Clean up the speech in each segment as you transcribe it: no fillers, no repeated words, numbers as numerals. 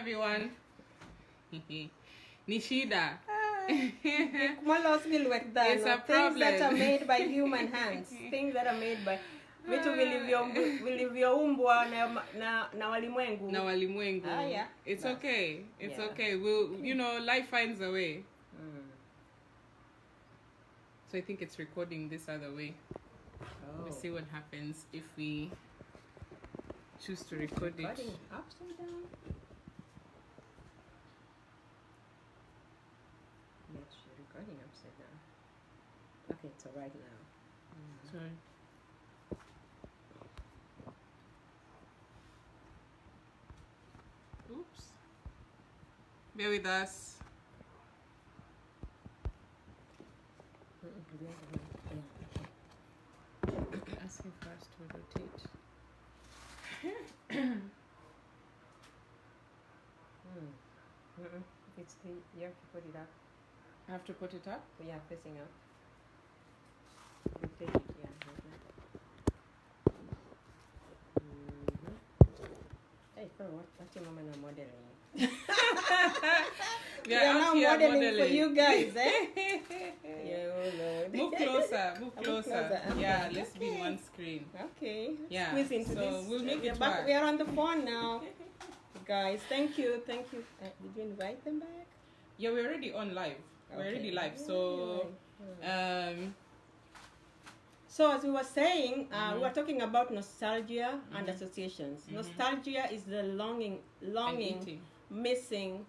everyone. Nishida. Malos will work that. It's a Things problem. that are made by human hands. Things that are made by vitu vilivyoumbwa na walimwengu. Na walimwengu. Yeah. It's okay. It's okay. We'll, life finds a way. So I think it's recording this other way. We'll see what happens if we choose to record it. Recording upside down. Yes, you're recording upside down. Okay, it's alright now. Sorry. Oops. Bear with us. Asking for us to rotate. It's the, you have to put it up. I have to put it up? Yeah, facing up. Rotate it, yeah. Hey, what's your mama now modeling? We are now out here modeling for you guys, eh? Yeah, oh Lord. Move closer. Okay. Yeah, let's be in one screen. Okay. Yeah. Squeeze into so this. we'll make it But work. we are on the phone now. Guys, thank you. Did you invite them back? Yeah, we're already on live. We're already live. So, So as we were saying, we were talking about nostalgia and associations. Nostalgia is the longing, missing,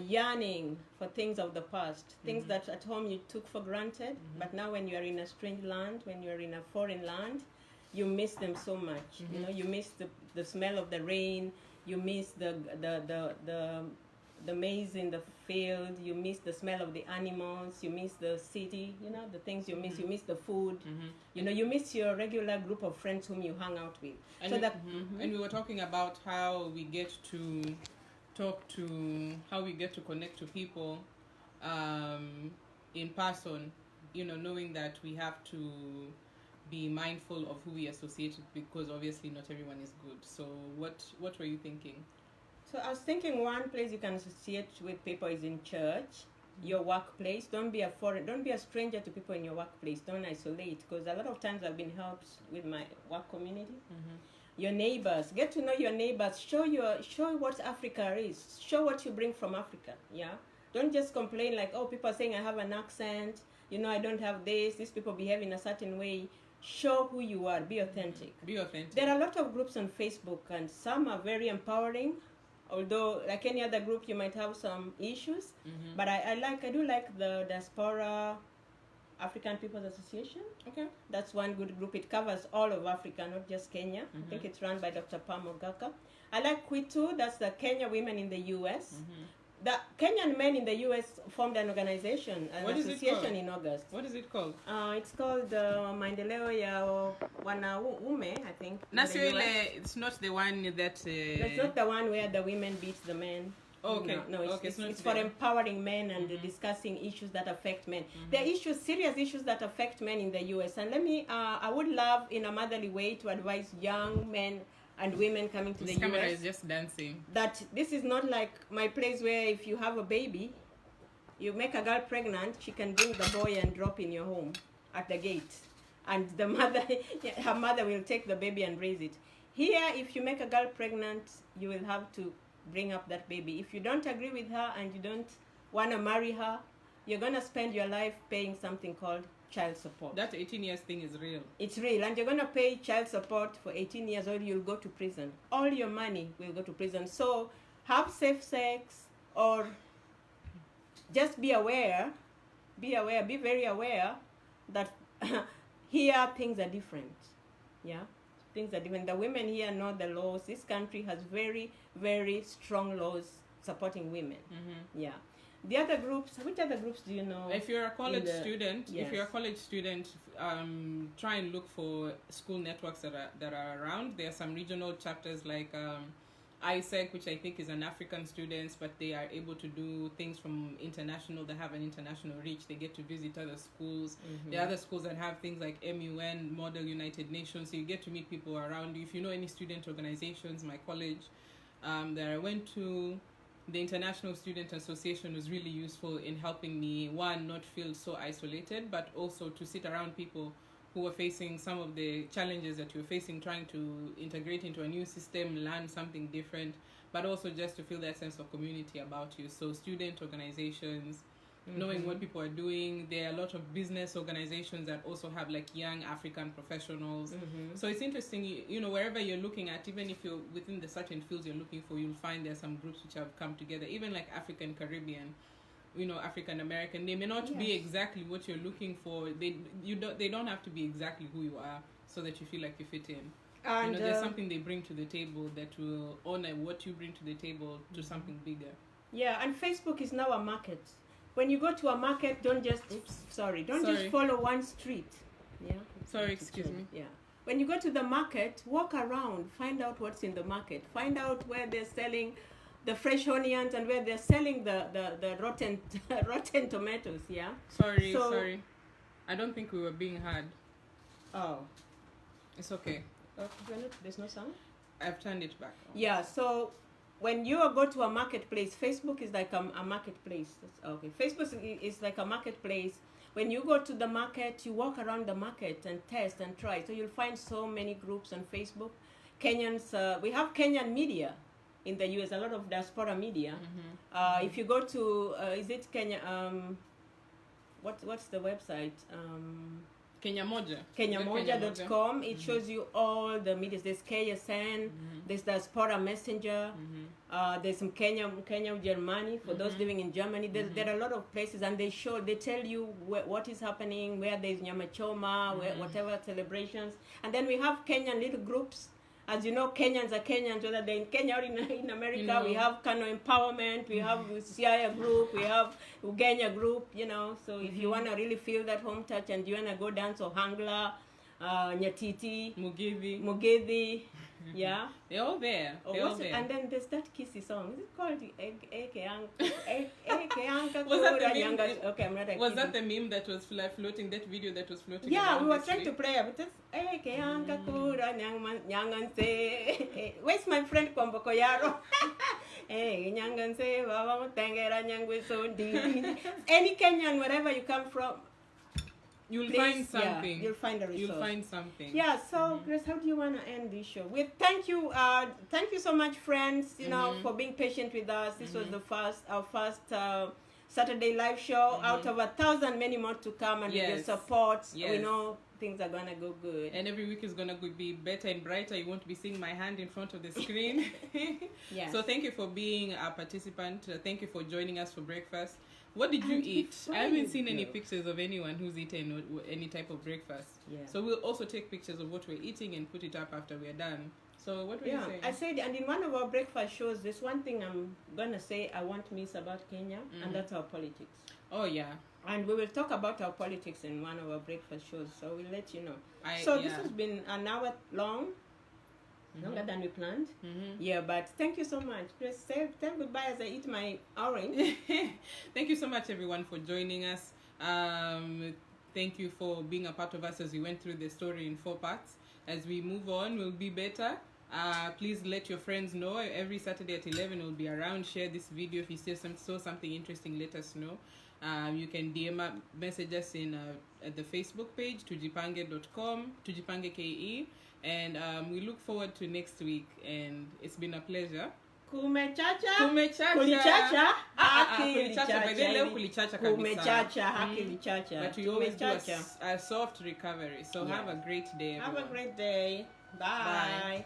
yearning for things of the past, things that at home you took for granted, but now when you are in a strange land, when you are in a foreign land, you miss them so much. You miss the smell of the rain, you miss the maize in the field, you miss the smell of the animals, you miss the city, the things you miss. You miss the food, you miss your regular group of friends whom you hang out with. And so that and we were talking about how we get to how we get to connect to people in person, knowing that we have to be mindful of who we associate with, because obviously not everyone is good. So what were you thinking? So I was thinking one place you can associate with people is in church, your workplace. Don't be a stranger to people in your workplace. Don't isolate, because a lot of times I've been helped with my work community. Your neighbors, get to know your neighbors. Show what Africa is. Show what you bring from Africa. Yeah. Don't just complain like, oh, people are saying I have an accent. I don't have this. These people behave in a certain way. Show who you are. Be authentic. Be authentic. There are a lot of groups on Facebook, and some are very empowering. Although, like any other group, you might have some issues. But I do like the Diaspora African People's Association. Okay. That's one good group. It covers all of Africa, not just Kenya. I think it's run by Dr. Pam Ogaka. I like Kwitu. That's the Kenya women in the U.S. The Kenyan men in the U.S. formed an organization, an association in August. What is it called? It's called Maendeleo ya Wanaume, I think. It's not the one that... That's not the one where the women beat the men. Oh, okay. No, it's for empowering men and discussing issues that affect men. There are serious issues that affect men in the U.S. And I would love, in a motherly way, to advise young men and women coming to the U.S. camera is just dancing. That this is not like my place where if you have a baby, you make a girl pregnant, she can bring the boy and drop in your home at the gate. And the mother, her mother will take the baby and raise it. Here, if you make a girl pregnant, you will have to bring up that baby. If you don't agree with her and you don't want to marry her, you're going to spend your life paying something called child support. That 18 years thing is real. It's real. And you're going to pay child support for 18 years or you'll go to prison. All your money will go to prison. So have safe sex, or just be aware, be very aware that here things are different. Yeah? Things are different. The women here know the laws. This country has very, very strong laws supporting women. Yeah. The other groups, which other groups do you know? If you're a college student, yes. Try and look for school networks that are around. There are some regional chapters like ISEC, which I think is an African students, but they are able to do things from international. They have an international reach. They get to visit other schools. There are other schools that have things like MUN, Model United Nations. So you get to meet people around you. If you know any student organizations, my college that I went to. The International Student Association was really useful in helping me, one, not feel so isolated, but also to sit around people who were facing some of the challenges that you're facing, trying to integrate into a new system, learn something different, but also just to feel that sense of community about you. So student organizations, knowing what people are doing. There are a lot of business organizations that also have like young African professionals. So it's interesting, you know, wherever you're looking at, even if you're within the certain fields you're looking for, you'll find there's some groups which have come together, even like African Caribbean, you know, African American. They may not be exactly what you're looking for. They don't have to be exactly who you are so that you feel like you fit in. And you know, there's something they bring to the table that will honor what you bring to the table to something bigger. Yeah, and Facebook is now a market. When you go to a market, don't just just follow one street. Yeah. Sorry, excuse me. Yeah. When you go to the market, walk around, find out what's in the market. Find out where they're selling the fresh onions and where they're selling the rotten rotten tomatoes, yeah? Sorry. I don't think we were being heard. Oh. It's okay. There's no sound? I've turned it back on. Yeah, so when you go to a marketplace, Facebook is like a marketplace. Okay, Facebook is like a marketplace. When you go to the market, you walk around the market and test and try. So you'll find so many groups on Facebook. Kenyans, we have Kenyan media in the US, a lot of diaspora media. If you go to, is it Kenya, what's the website? Kenyamoja.com. It shows you all the medias. There's KSN, there's Diaspora Messenger, there's some Kenya Germany for those living in Germany. There are a lot of places, and they tell you what is happening, where there's Nyama Choma, whatever celebrations. And then we have Kenyan little groups. As you know, Kenyans are Kenyans, whether they're in Kenya or in America. You know. We have Kano Empowerment, we have Siaya group, we have Ugenya group, you know. So if you want to really feel that home touch and you want to go dance or Hangla, Nyatiti, Mugithi, yeah. They're all there. And then there's that kissy song. Is it called Eke Anka? Was that the meme that was floating, that video that was floating? Yeah, we were trying to play it, but it's Eke Anka Kura Nyanganse. Where's my friend Kwamboko Yaro? Nyanganse, Baba Tangera Nyangwe. Any Kenyan, wherever you come from, You'll find something. Yeah, you'll find a resource. You'll find something. Yeah, so Grace, how do you want to end this show? Thank you so much, friends, you know, for being patient with us. This was our first Saturday live show out of 1,000, many more to come, and with your support, we know things are gonna go good. And every week is gonna be better and brighter. You won't be seeing my hand in front of the screen. Yes. So thank you for being a participant. Thank you for joining us for breakfast. What did you eat? I haven't seen any pictures of anyone who's eaten any type of breakfast. Yeah. So we'll also take pictures of what we're eating and put it up after we're done. So what were you saying? I said, and in one of our breakfast shows, there's one thing I'm going to say I won't miss about Kenya, and that's our politics. Oh, yeah. And we will talk about our politics in one of our breakfast shows, so we'll let you know. This has been an hour long. Longer than we planned. Yeah, but thank you so much. Just tell goodbye as I eat my orange. Thank you so much, everyone, for joining us. Thank you for being a part of us as we went through the story in 4 parts. As we move on, we'll be better. Please let your friends know. Every Saturday at 11, we'll be around. Share this video. If you saw something interesting, let us know. You can message us at the Facebook page, tujipange.com, tujipangeke. And we look forward to next week, and it's been a pleasure. Kumechacha. But we always do a soft recovery. So have a great day, everyone. Have a great day. Bye.